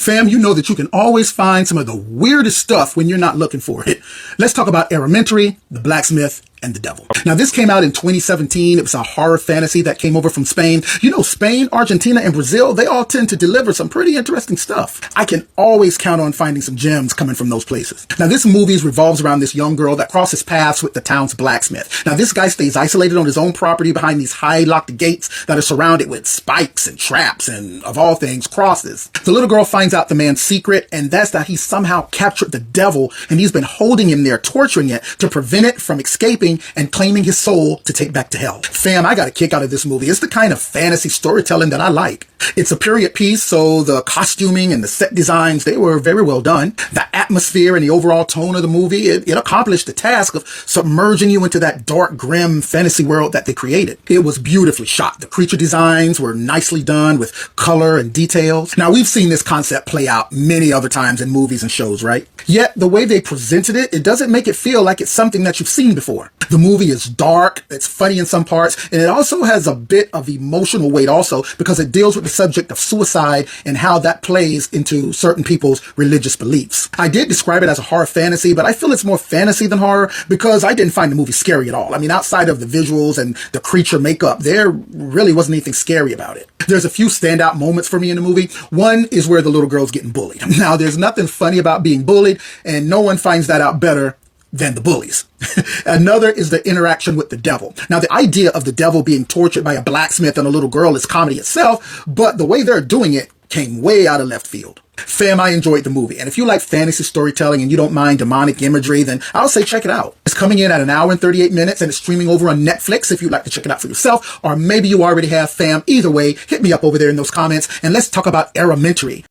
Fam, you know that you can always find some of the weirdest stuff when you're not looking for it. Let's talk about Errementari, the Blacksmith, and the Devil. Now, this came out in 2017. It was a horror fantasy that came over from Spain. You know, Spain, Argentina, and Brazil, they all tend to deliver some pretty interesting stuff. I can always count on finding some gems coming from those places. Now, this movie revolves around this young girl that crosses paths with the town's blacksmith. Now, this guy stays isolated on his own property behind these high locked gates that are surrounded with spikes and traps and, of all things, crosses. The little girl finds out the man's secret, and that's that he somehow captured the devil, and he's been holding him there, torturing it to prevent it from escaping and claiming his soul to take back to hell. Fam, I got a kick out of this movie. It's the kind of fantasy storytelling that I like. It's a period piece, so the costuming and the set designs, they were very well done. The atmosphere and the overall tone of the movie, it accomplished the task of submerging you into that dark, grim fantasy world that they created. It was beautifully shot. The creature designs were nicely done with color and details. Now, we've seen this concept play out many other times in movies and shows, right? Yet, the way they presented it, it doesn't make it feel like it's something that you've seen before. The movie is dark, it's funny in some parts, and it also has a bit of emotional weight also because it deals with the subject of suicide and how that plays into certain people's religious beliefs. I did describe it as a horror fantasy, but I feel it's more fantasy than horror because I didn't find the movie scary at all. I mean, outside of the visuals and the creature makeup, there really wasn't anything scary about it. There's a few standout moments for me in the movie. One is where the little girl's getting bullied. Now, there's nothing funny about being bullied, and no one finds that out better than the bullies. Another is the interaction with the devil. Now, the idea of the devil being tortured by a blacksmith and a little girl is comedy itself, but the way they're doing it came way out of left field. Fam, I enjoyed the movie, and if you like fantasy storytelling and you don't mind demonic imagery, then I'll say check it out. It's coming in at 1 hour and 38 minutes, and it's streaming over on Netflix if you'd like to check it out for yourself, or maybe you already have. Fam, either way, hit me up over there in those comments, and let's talk about Errementari.